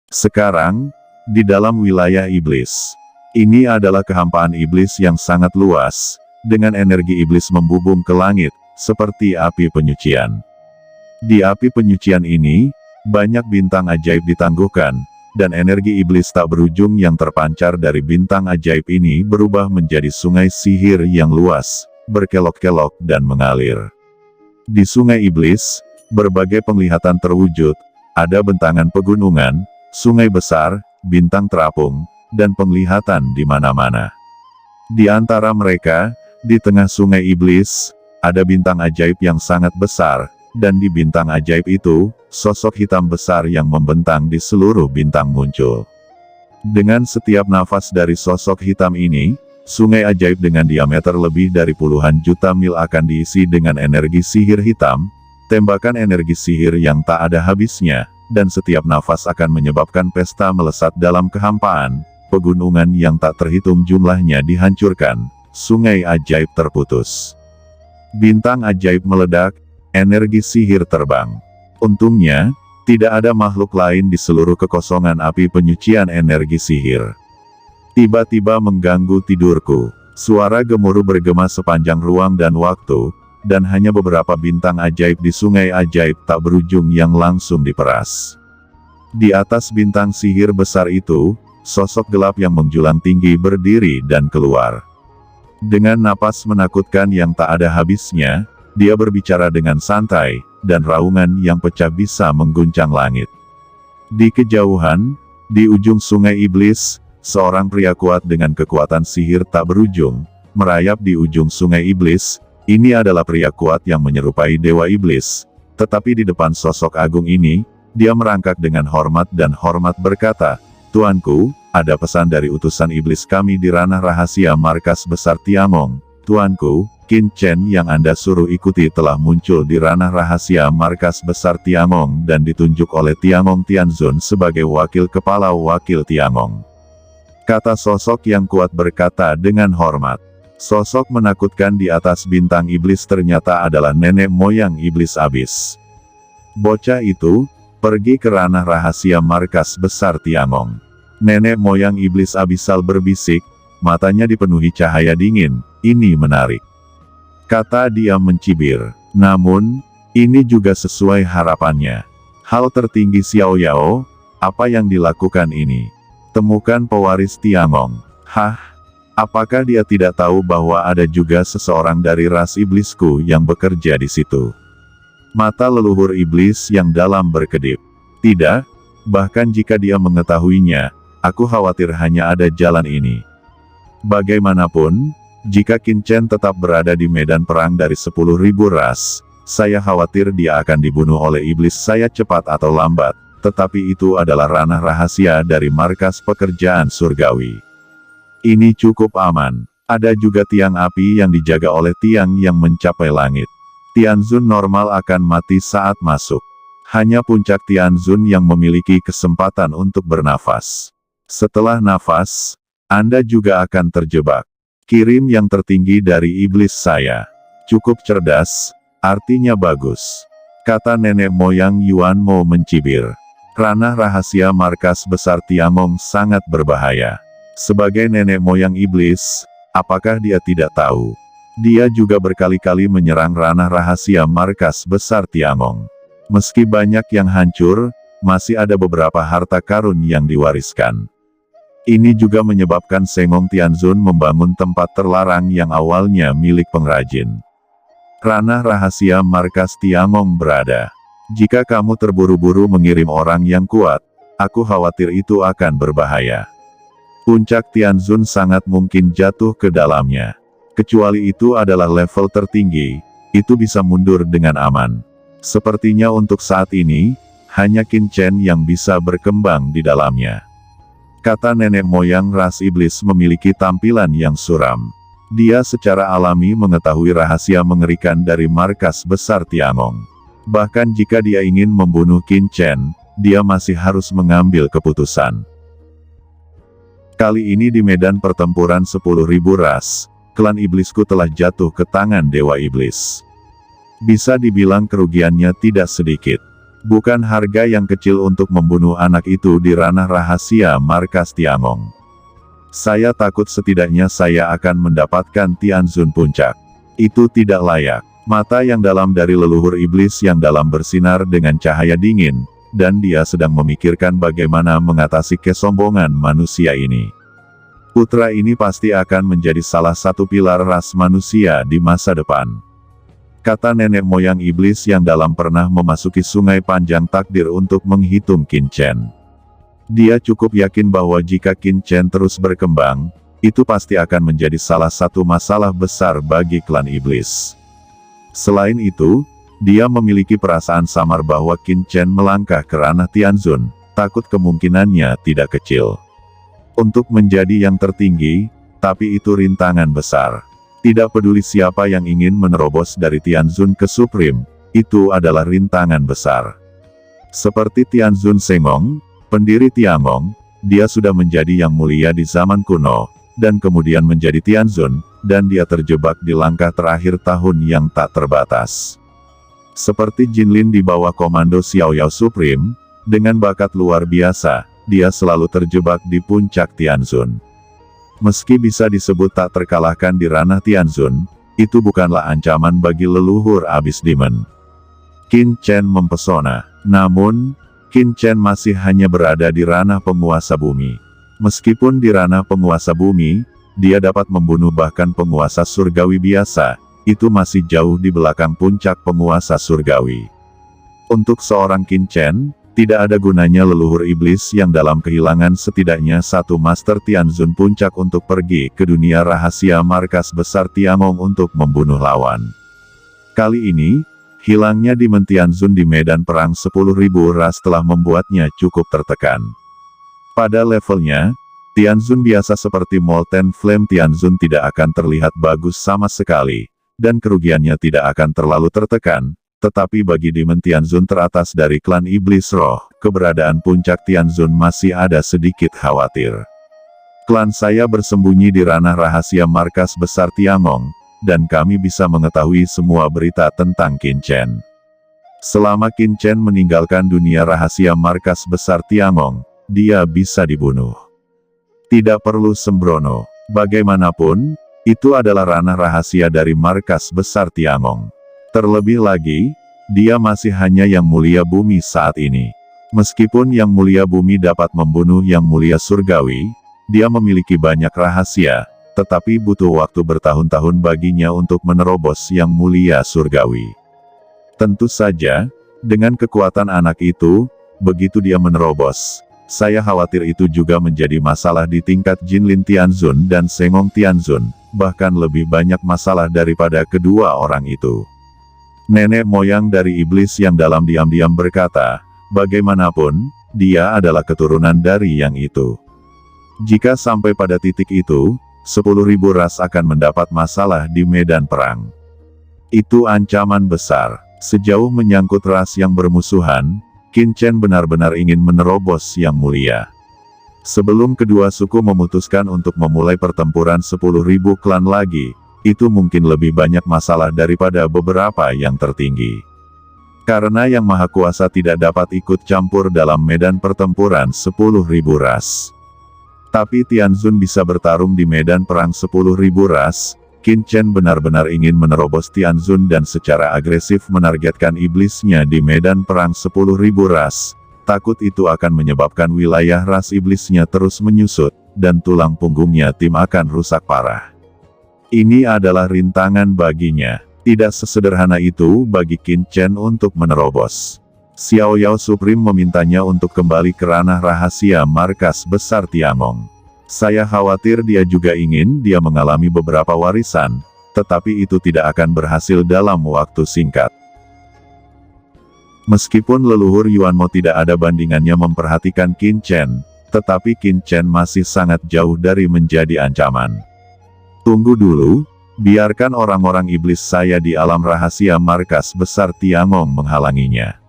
Sekarang, di dalam wilayah iblis. Ini adalah kehampaan iblis yang sangat luas, dengan energi iblis membubung ke langit, seperti api penyucian. Di api penyucian ini, banyak bintang ajaib ditangguhkan, dan energi iblis tak berujung yang terpancar dari bintang ajaib ini berubah menjadi sungai sihir yang luas, berkelok-kelok dan mengalir. Di sungai iblis, berbagai penglihatan terwujud, ada bentangan pegunungan, sungai besar, bintang terapung, dan penglihatan di mana-mana. Di antara mereka, di tengah sungai iblis, ada bintang ajaib yang sangat besar, dan di bintang ajaib itu, sosok hitam besar yang membentang di seluruh bintang muncul. Dengan setiap nafas dari sosok hitam ini, sungai ajaib dengan diameter lebih dari puluhan juta mil akan diisi dengan energi sihir hitam, tembakan energi sihir yang tak ada habisnya, dan setiap nafas akan menyebabkan pesta melesat dalam kehampaan, pegunungan yang tak terhitung jumlahnya dihancurkan, sungai ajaib terputus. Bintang ajaib meledak, energi sihir terbang. Untungnya, tidak ada makhluk lain di seluruh kekosongan api penyucian energi sihir. Tiba-tiba mengganggu tidurku. Suara gemuruh bergema sepanjang ruang dan waktu, dan hanya beberapa bintang ajaib di sungai ajaib tak berujung yang langsung diperas. Di atas bintang sihir besar itu, sosok gelap yang menjulang tinggi berdiri dan keluar. Dengan napas menakutkan yang tak ada habisnya, dia berbicara dengan santai, dan raungan yang pecah bisa mengguncang langit. Di kejauhan, di ujung sungai iblis, seorang pria kuat dengan kekuatan sihir tak berujung, merayap di ujung sungai iblis. Ini adalah pria kuat yang menyerupai dewa iblis, tetapi di depan sosok agung ini, dia merangkak dengan hormat dan hormat berkata, "Tuanku, ada pesan dari utusan iblis kami di ranah rahasia markas besar Tiangong. Tuanku, Qin Chen yang Anda suruh ikuti telah muncul di ranah rahasia markas besar Tiangong dan ditunjuk oleh Tiangong Tianzun sebagai wakil kepala wakil Tiangong." Kata sosok yang kuat berkata dengan hormat. Sosok menakutkan di atas bintang iblis ternyata adalah nenek moyang iblis abis. Bocah itu pergi ke ranah rahasia markas besar Tiangong. Nenek moyang iblis abisal berbisik, matanya dipenuhi cahaya dingin. "Ini menarik," kata dia mencibir. Namun, ini juga sesuai harapannya. Hal tertinggi Xiao Yao, apa yang dilakukan ini? Temukan pewaris Tiangong. Hah? Apakah dia tidak tahu bahwa ada juga seseorang dari ras iblisku yang bekerja di situ? Mata leluhur iblis yang dalam berkedip. Tidak, bahkan jika dia mengetahuinya, aku khawatir hanya ada jalan ini. Bagaimanapun, jika Qin Chen tetap berada di medan perang dari 10.000 ras, saya khawatir dia akan dibunuh oleh iblis saya cepat atau lambat, tetapi itu adalah ranah rahasia dari markas pekerjaan surgawi. Ini cukup aman. Ada juga tiang api yang dijaga oleh tiang yang mencapai langit. Tianzun normal akan mati saat masuk. Hanya puncak Tianzun yang memiliki kesempatan untuk bernafas. Setelah nafas, Anda juga akan terjebak. Kirim yang tertinggi dari iblis saya. Cukup cerdas, artinya bagus, kata nenek moyang Yuan Mo mencibir. Ranah rahasia markas besar Tiangong sangat berbahaya. Sebagai nenek moyang iblis, apakah dia tidak tahu? Dia juga berkali-kali menyerang ranah rahasia markas besar Tiangong. Meski banyak yang hancur, masih ada beberapa harta karun yang diwariskan. Ini juga menyebabkan Sengong Tianzun membangun tempat terlarang yang awalnya milik pengrajin. Ranah rahasia markas Tiangong berada. Jika kamu terburu-buru mengirim orang yang kuat, aku khawatir itu akan berbahaya. Puncak Tianzun sangat mungkin jatuh ke dalamnya. Kecuali itu adalah level tertinggi, itu bisa mundur dengan aman. Sepertinya untuk saat ini, hanya Qin Chen yang bisa berkembang di dalamnya. Kata nenek moyang ras iblis memiliki tampilan yang suram. Dia secara alami mengetahui rahasia mengerikan dari markas besar Tiangong. Bahkan jika dia ingin membunuh Qin Chen, dia masih harus mengambil keputusan. Kali ini di medan pertempuran 10.000 ras, klan iblisku telah jatuh ke tangan dewa iblis. Bisa dibilang kerugiannya tidak sedikit. Bukan harga yang kecil untuk membunuh anak itu di ranah rahasia markas Tiangong. Saya takut setidaknya saya akan mendapatkan Tianzun Puncak. Itu tidak layak. Mata yang dalam dari leluhur iblis yang dalam bersinar dengan cahaya dingin, dan dia sedang memikirkan bagaimana mengatasi kesombongan manusia ini. Putra ini pasti akan menjadi salah satu pilar ras manusia di masa depan. Kata nenek moyang iblis yang dalam pernah memasuki sungai panjang takdir untuk menghitung Qin Chen. Dia cukup yakin bahwa jika Qin Chen terus berkembang, itu pasti akan menjadi salah satu masalah besar bagi klan iblis. Selain itu, dia memiliki perasaan samar bahwa Qin Chen melangkah ke ranah Tianzun, takut kemungkinannya tidak kecil untuk menjadi yang tertinggi, tapi itu rintangan besar. Tidak peduli siapa yang ingin menerobos dari Tianzun ke Supreme, itu adalah rintangan besar. Seperti Tianzun Sengong, pendiri Tiangong, dia sudah menjadi yang mulia di zaman kuno, dan kemudian menjadi Tianzun, dan dia terjebak di langkah terakhir tahun yang tak terbatas. Seperti Jinlin di bawah komando Xiaoyao Supreme, dengan bakat luar biasa, dia selalu terjebak di puncak Tianzun. Meski bisa disebut tak terkalahkan di ranah Tianzun, itu bukanlah ancaman bagi leluhur abis demon. Qin Chen mempesona. Namun, Qin Chen masih hanya berada di ranah penguasa bumi. Meskipun di ranah penguasa bumi, dia dapat membunuh bahkan penguasa surgawi biasa, itu masih jauh di belakang puncak penguasa surgawi. Untuk seorang Qin Chen, tidak ada gunanya leluhur iblis yang dalam kehilangan setidaknya satu Master Tianzun Puncak untuk pergi ke dunia rahasia markas besar Tiangong untuk membunuh lawan. Kali ini, hilangnya Demon Tianzun di medan perang 10.000 ras telah membuatnya cukup tertekan. Pada levelnya, Tianzun biasa seperti Molten Flame Tianzun tidak akan terlihat bagus sama sekali, dan kerugiannya tidak akan terlalu tertekan. Tetapi bagi Demon Tianzun teratas dari klan Iblis Roh, keberadaan puncak Tianzun masih ada sedikit khawatir. Klan saya bersembunyi di ranah rahasia markas besar Tiangong, dan kami bisa mengetahui semua berita tentang Qin Chen. Selama Qin Chen meninggalkan dunia rahasia markas besar Tiangong, dia bisa dibunuh. Tidak perlu sembrono. Bagaimanapun, itu adalah ranah rahasia dari markas besar Tiangong. Terlebih lagi, dia masih hanya yang mulia bumi saat ini. Meskipun yang mulia bumi dapat membunuh yang mulia surgawi, dia memiliki banyak rahasia, tetapi butuh waktu bertahun-tahun baginya untuk menerobos yang mulia surgawi. Tentu saja, dengan kekuatan anak itu, begitu dia menerobos, saya khawatir itu juga menjadi masalah di tingkat Jinlin Tianzun dan Sengong Tianzun, bahkan lebih banyak masalah daripada kedua orang itu. Nenek moyang dari iblis yang dalam diam-diam berkata, bagaimanapun, dia adalah keturunan dari yang itu. Jika sampai pada titik itu, 10.000 ras akan mendapat masalah di medan perang. Itu ancaman besar. Sejauh menyangkut ras yang bermusuhan, Qin Chen benar-benar ingin menerobos yang mulia. Sebelum kedua suku memutuskan untuk memulai pertempuran 10.000 klan lagi, itu mungkin lebih banyak masalah daripada beberapa yang tertinggi. Karena Yang Maha Kuasa tidak dapat ikut campur dalam medan pertempuran 10.000 ras. Tapi Tianzun bisa bertarung di medan perang 10.000 ras. Qin Chen benar-benar ingin menerobos Tianzun dan secara agresif menargetkan iblisnya di medan perang 10.000 ras. Takut itu akan menyebabkan wilayah ras iblisnya terus menyusut, dan tulang punggungnya tim akan rusak parah. Ini adalah rintangan baginya. Tidak sesederhana itu bagi Qin Chen untuk menerobos. Xiaoyao Supreme memintanya untuk kembali ke ranah rahasia markas besar Tiangong. Saya khawatir dia juga ingin dia mengalami beberapa warisan, tetapi itu tidak akan berhasil dalam waktu singkat. Meskipun leluhur Yuanmo tidak ada bandingannya memperhatikan Qin Chen, tetapi Qin Chen masih sangat jauh dari menjadi ancaman. Tunggu dulu, biarkan orang-orang iblis saya di alam rahasia markas besar Tiangong menghalanginya.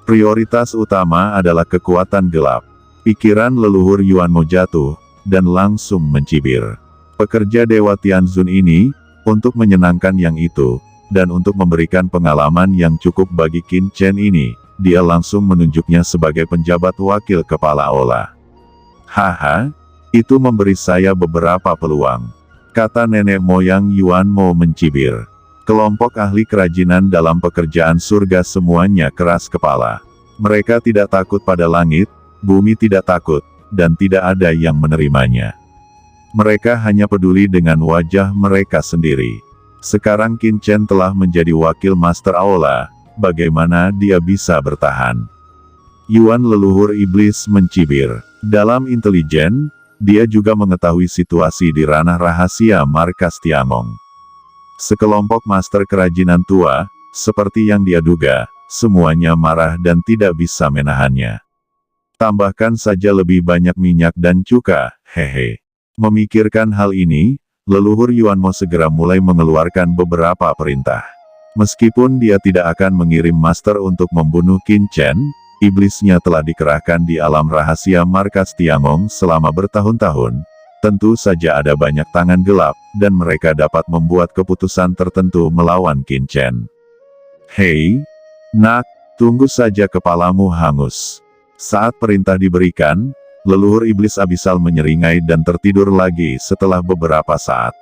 Prioritas utama adalah kekuatan gelap. Pikiran leluhur Yuanmo jatuh, dan langsung mencibir. Pekerja Dewa Tianzun ini, untuk menyenangkan yang itu, dan untuk memberikan pengalaman yang cukup bagi Qin Chen ini, dia langsung menunjuknya sebagai penjabat wakil kepala aula. Haha, itu memberi saya beberapa peluang, kata nenek moyang Yuan Mo mencibir. Kelompok ahli kerajinan dalam pekerjaan surga semuanya keras kepala. Mereka tidak takut pada langit, bumi tidak takut, dan tidak ada yang menerimanya. Mereka hanya peduli dengan wajah mereka sendiri. Sekarang Qin Chen telah menjadi wakil master aula, bagaimana dia bisa bertahan? Yuan leluhur iblis mencibir. Dalam intelijen, dia juga mengetahui situasi di ranah rahasia markas Tiangong. Sekelompok master kerajinan tua, seperti yang dia duga, semuanya marah dan tidak bisa menahannya. Tambahkan saja lebih banyak minyak dan cuka, hehe. Memikirkan hal ini, leluhur Yuan Mo segera mulai mengeluarkan beberapa perintah. Meskipun dia tidak akan mengirim master untuk membunuh Qin Chen, iblisnya telah dikerahkan di alam rahasia markas Tiangong selama bertahun-tahun. Tentu saja ada banyak tangan gelap, dan mereka dapat membuat keputusan tertentu melawan Qin Chen. Hei, nak, tunggu saja kepalamu hangus. Saat perintah diberikan, leluhur iblis abisal menyeringai dan tertidur lagi setelah beberapa saat.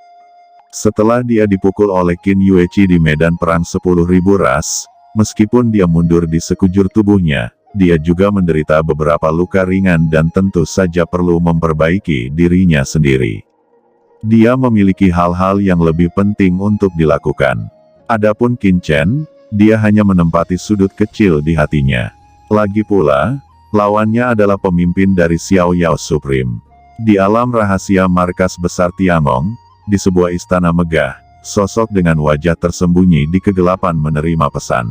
Setelah dia dipukul oleh Qin Yueqi di medan perang 10.000 ras, meskipun dia mundur di sekujur tubuhnya, dia juga menderita beberapa luka ringan dan tentu saja perlu memperbaiki dirinya sendiri. Dia memiliki hal-hal yang lebih penting untuk dilakukan. Adapun Qin Chen, dia hanya menempati sudut kecil di hatinya. Lagi pula, lawannya adalah pemimpin dari Xiao Yao Supreme. Di alam rahasia markas besar Tiangong, di sebuah istana megah, sosok dengan wajah tersembunyi di kegelapan menerima pesan.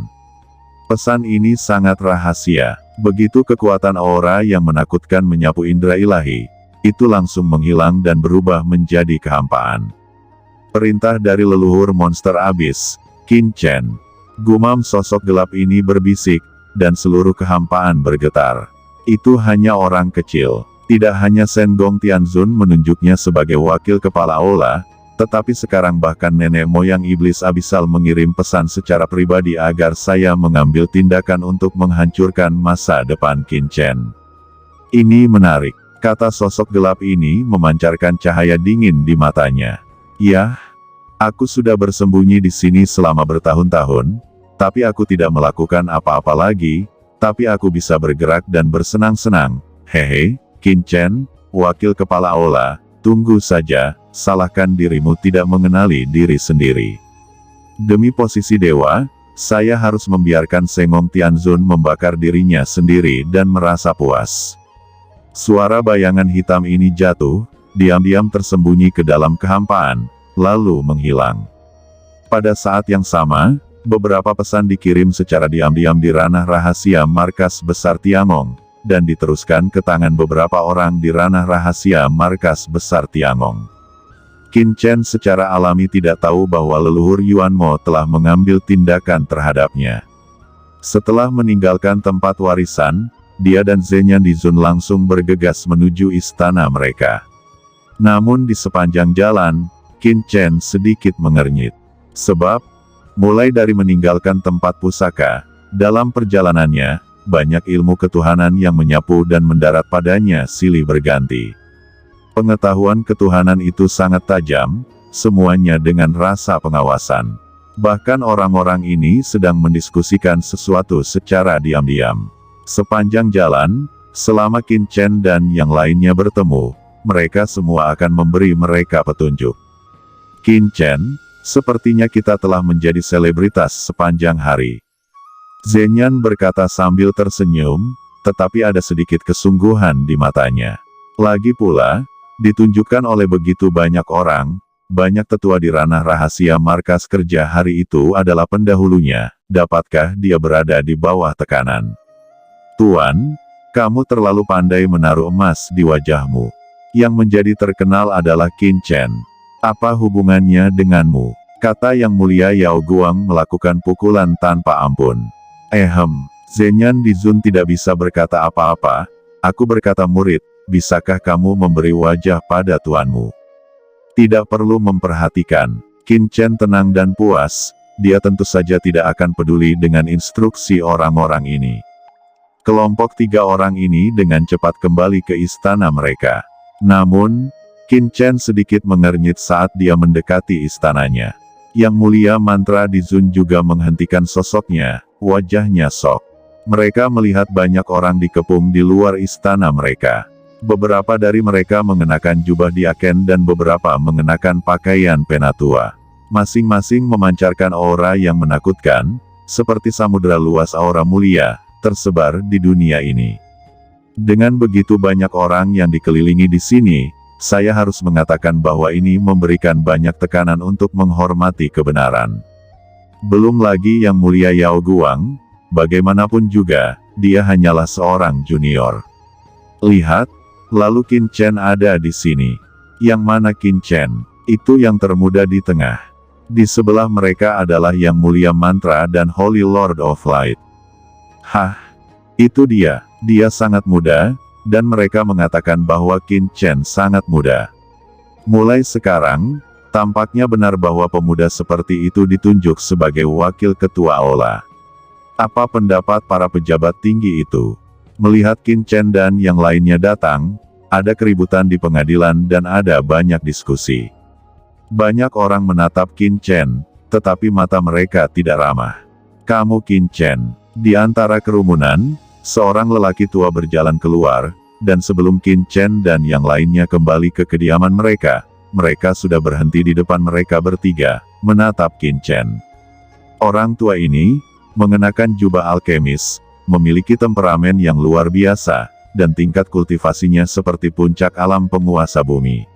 Pesan ini sangat rahasia. Begitu kekuatan aura yang menakutkan menyapu indera ilahi, itu langsung menghilang dan berubah menjadi kehampaan. Perintah dari leluhur monster abis, Qin Chen. Gumam sosok gelap ini berbisik, dan seluruh kehampaan bergetar. Itu hanya orang kecil. Tidak hanya Shen Gong Tianzun menunjuknya sebagai wakil kepala aula, tetapi sekarang bahkan nenek moyang iblis abisal mengirim pesan secara pribadi agar saya mengambil tindakan untuk menghancurkan masa depan Qin Chen. Ini menarik, kata sosok gelap ini memancarkan cahaya dingin di matanya. Yah, aku sudah bersembunyi di sini selama bertahun-tahun, tapi aku tidak melakukan apa-apa lagi, tapi aku bisa bergerak dan bersenang-senang. Hehe, Qin Chen, wakil kepala aula, tunggu saja. Salahkan dirimu tidak mengenali diri sendiri. Demi posisi dewa, saya harus membiarkan Sengong Tianzun membakar dirinya sendiri dan merasa puas. Suara bayangan hitam ini jatuh, diam-diam tersembunyi ke dalam kehampaan, lalu menghilang. Pada saat yang sama, beberapa pesan dikirim secara diam-diam di ranah rahasia markas besar Tiangong, dan diteruskan ke tangan beberapa orang di ranah rahasia markas besar Tiangong. Qin Chen secara alami tidak tahu bahwa leluhur Yuan Mo telah mengambil tindakan terhadapnya. Setelah meninggalkan tempat warisan, dia dan Zhenyan Dizun langsung bergegas menuju istana mereka. Namun di sepanjang jalan, Qin Chen sedikit mengernyit. Sebab, mulai dari meninggalkan tempat pusaka, dalam perjalanannya, banyak ilmu ketuhanan yang menyapu dan mendarat padanya silih berganti. Pengetahuan ketuhanan itu sangat tajam, semuanya dengan rasa pengawasan. Bahkan orang-orang ini sedang mendiskusikan sesuatu secara diam-diam. Sepanjang jalan, selama Qin Chen dan yang lainnya bertemu, mereka semua akan memberi mereka petunjuk. Qin Chen, sepertinya kita telah menjadi selebritas sepanjang hari. Zhenyan berkata sambil tersenyum, tetapi ada sedikit kesungguhan di matanya. Lagi pula, ditunjukkan oleh begitu banyak orang, banyak tetua di ranah rahasia markas kerja hari itu adalah pendahulunya, dapatkah dia berada di bawah tekanan? Tuan, kamu terlalu pandai menaruh emas di wajahmu. Yang menjadi terkenal adalah Qin Chen. Apa hubungannya denganmu? Kata Yang Mulia Yao Guang melakukan pukulan tanpa ampun. Zhenyan Dizun tidak bisa berkata apa-apa. Aku berkata murid, bisakah kamu memberi wajah pada tuanmu? Tidak perlu memperhatikan. Qin Chen tenang dan puas, dia tentu saja tidak akan peduli dengan instruksi orang-orang ini. Kelompok 3 orang ini dengan cepat kembali ke istana mereka. Namun, Qin Chen sedikit mengernyit saat dia mendekati istananya. Yang Mulia Mantra di Zun juga menghentikan sosoknya, wajahnya sok. Mereka melihat banyak orang dikepung di luar istana mereka. Beberapa dari mereka mengenakan jubah diaken dan beberapa mengenakan pakaian penatua. Masing-masing memancarkan aura yang menakutkan, seperti samudera luas aura mulia, tersebar di dunia ini. Dengan begitu banyak orang yang dikelilingi di sini, saya harus mengatakan bahwa ini memberikan banyak tekanan untuk menghormati kebenaran. Belum lagi Yang Mulia Yao Guang, bagaimanapun juga, dia hanyalah seorang junior. Lihat, lalu Qin Chen ada di sini. Yang mana Qin Chen? Itu yang termuda di tengah. Di sebelah mereka adalah Yang Mulia Mantra dan Holy Lord of Light. Hah, itu dia. Dia sangat muda, dan mereka mengatakan bahwa Qin Chen sangat muda. Mulai sekarang, tampaknya benar bahwa pemuda seperti itu ditunjuk sebagai wakil ketua aula. Apa pendapat para pejabat tinggi itu? Melihat Qin Chen dan yang lainnya datang, ada keributan di pengadilan dan ada banyak diskusi. Banyak orang menatap Qin Chen, tetapi mata mereka tidak ramah. Kamu Qin Chen. Di antara kerumunan, seorang lelaki tua berjalan keluar, dan sebelum Qin Chen dan yang lainnya kembali ke kediaman mereka, mereka sudah berhenti di depan mereka bertiga, menatap Qin Chen. Orang tua ini, mengenakan jubah alkemis, memiliki temperamen yang luar biasa, dan tingkat kultivasinya seperti puncak alam penguasa bumi.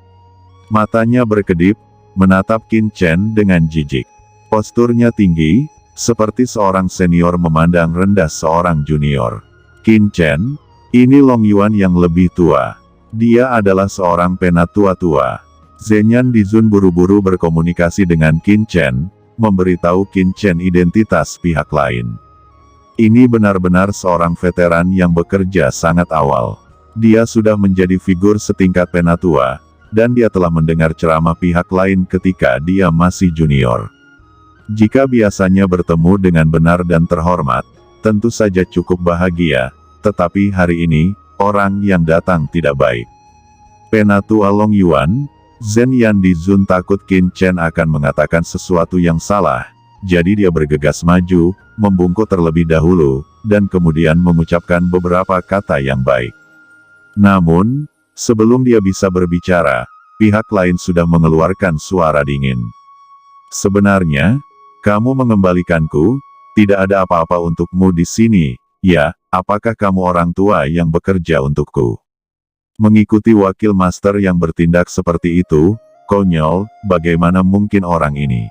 Matanya berkedip, menatap Qin Chen dengan jijik. Posturnya tinggi, seperti seorang senior memandang rendah seorang junior. Qin Chen, ini Long Yuan yang lebih tua. Dia adalah seorang penatua tua. Zhenyan Dizun buru-buru berkomunikasi dengan Qin Chen, memberitahu Qin Chen identitas pihak lain. Ini benar-benar seorang veteran yang bekerja sangat awal. Dia sudah menjadi figur setingkat penatua, dan dia telah mendengar ceramah pihak lain ketika dia masih junior. Jika biasanya bertemu dengan benar dan terhormat, tentu saja cukup bahagia, tetapi hari ini, orang yang datang tidak baik. Penatua Long Yuan, Zhenyan Dizun takut Qin Chen akan mengatakan sesuatu yang salah, jadi dia bergegas maju, membungkuk terlebih dahulu, dan kemudian mengucapkan beberapa kata yang baik. Namun, sebelum dia bisa berbicara, pihak lain sudah mengeluarkan suara dingin. Sebenarnya, kamu mengembalikanku, tidak ada apa-apa untukmu di sini, ya, apakah kamu orang tua yang bekerja untukku? Mengikuti wakil master yang bertindak seperti itu, konyol, bagaimana mungkin orang ini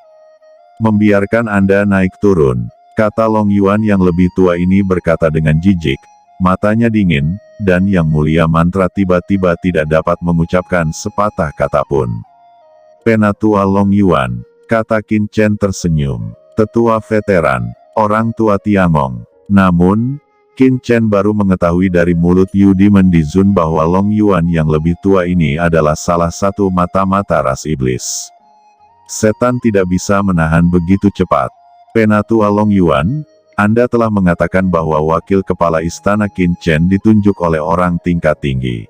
membiarkan Anda naik turun, kata Long Yuan yang lebih tua ini berkata dengan jijik, matanya dingin, dan Yang Mulia Mantra tiba-tiba tidak dapat mengucapkan sepatah kata pun. Penatua Long Yuan, kata Qin Chen tersenyum, tetua veteran, orang tua Tiangong. Namun, Qin Chen baru mengetahui dari mulut Yu Demon Dizun bahwa Long Yuan yang lebih tua ini adalah salah satu mata-mata ras iblis. Setan tidak bisa menahan begitu cepat. Penatua Long Yuan, Anda telah mengatakan bahwa wakil kepala istana Qin Chen ditunjuk oleh orang tingkat tinggi.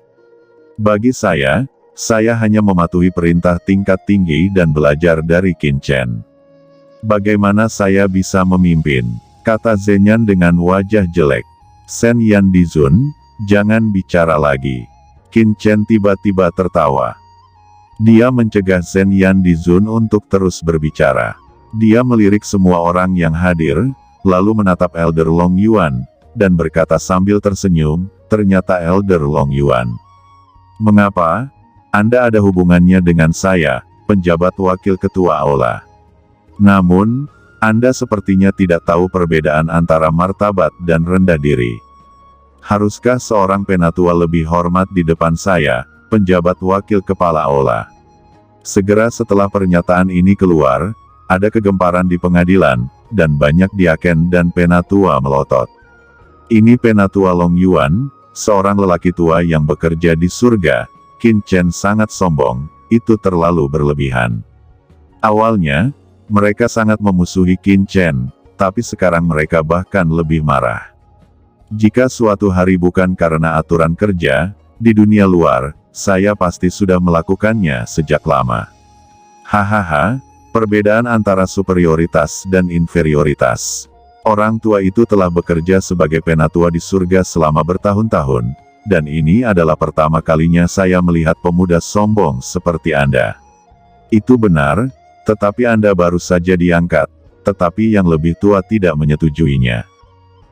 Bagi saya hanya mematuhi perintah tingkat tinggi dan belajar dari Qin Chen. Bagaimana saya bisa memimpin? Kata Zhenyan dengan wajah jelek. Zhenyan Dizun, jangan bicara lagi. Qin Chen tiba-tiba tertawa. Dia mencegah Zhenyan Dizun untuk terus berbicara. Dia melirik semua orang yang hadir, lalu menatap Elder Long Yuan, dan berkata sambil tersenyum, ternyata Elder Long Yuan. Mengapa? Anda ada hubungannya dengan saya, penjabat wakil ketua aula. Namun, Anda sepertinya tidak tahu perbedaan antara martabat dan rendah diri. Haruskah seorang penatua lebih hormat di depan saya, penjabat wakil kepala aula? Segera setelah pernyataan ini keluar, ada kegemparan di pengadilan, dan banyak diaken dan penatua melotot. Ini penatua Long Yuan, seorang lelaki tua yang bekerja di surga. Qin Chen sangat sombong, itu terlalu berlebihan. Awalnya, mereka sangat memusuhi Qin Chen, tapi sekarang mereka bahkan lebih marah. Jika suatu hari bukan karena aturan kerja, di dunia luar, saya pasti sudah melakukannya sejak lama. Hahaha, perbedaan antara superioritas dan inferioritas. Orang tua itu telah bekerja sebagai penatua di surga selama bertahun-tahun, dan ini adalah pertama kalinya saya melihat pemuda sombong seperti Anda. Itu benar, tetapi Anda baru saja diangkat, tetapi yang lebih tua tidak menyetujuinya.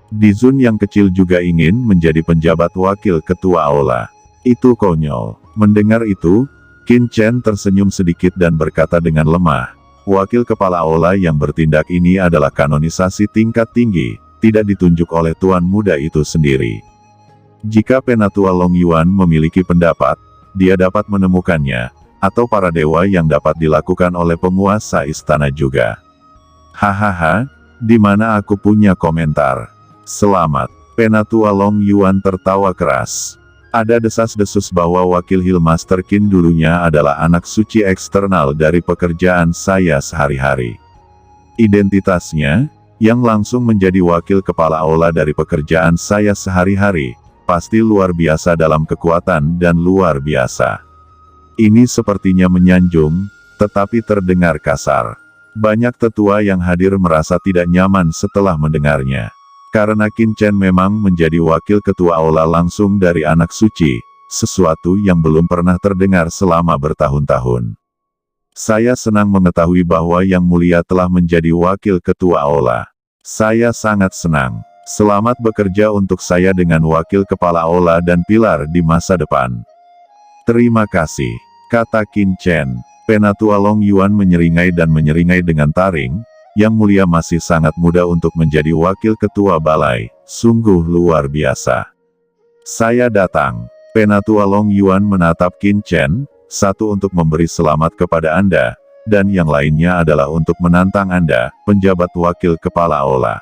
Dizun yang kecil juga ingin menjadi penjabat wakil ketua aula. Itu konyol. Mendengar itu, Qin Chen tersenyum sedikit dan berkata dengan lemah, wakil kepala aula yang bertindak ini adalah kanonisasi tingkat tinggi, tidak ditunjuk oleh tuan muda itu sendiri. Jika penatua Long Yuan memiliki pendapat, dia dapat menemukannya, atau para dewa yang dapat dilakukan oleh penguasa istana juga. Hahaha, di mana aku punya komentar. Selamat, penatua Long Yuan tertawa keras. Ada desas-desus bahwa wakil Hillmaster Qin dulunya adalah anak suci eksternal dari pekerjaan saya sehari-hari. Identitasnya, yang langsung menjadi wakil kepala aula dari pekerjaan saya sehari-hari, pasti luar biasa dalam kekuatan dan luar biasa. Ini sepertinya menyanjung, tetapi terdengar kasar. Banyak tetua yang hadir merasa tidak nyaman setelah mendengarnya. Karena Qin Chen memang menjadi wakil ketua aula langsung dari anak suci, sesuatu yang belum pernah terdengar selama bertahun-tahun. Saya senang mengetahui bahwa Yang Mulia telah menjadi wakil ketua aula. Saya sangat senang. Selamat bekerja untuk saya dengan wakil kepala aula dan pilar di masa depan. Terima kasih, kata Qin Chen. Penatua Long Yuan menyeringai dan menyeringai dengan taring. Yang Mulia masih sangat muda untuk menjadi wakil ketua balai, sungguh luar biasa. Saya datang. Penatua Long Yuan menatap Qin Chen, satu untuk memberi selamat kepada Anda, dan yang lainnya adalah untuk menantang Anda, penjabat wakil kepala aula.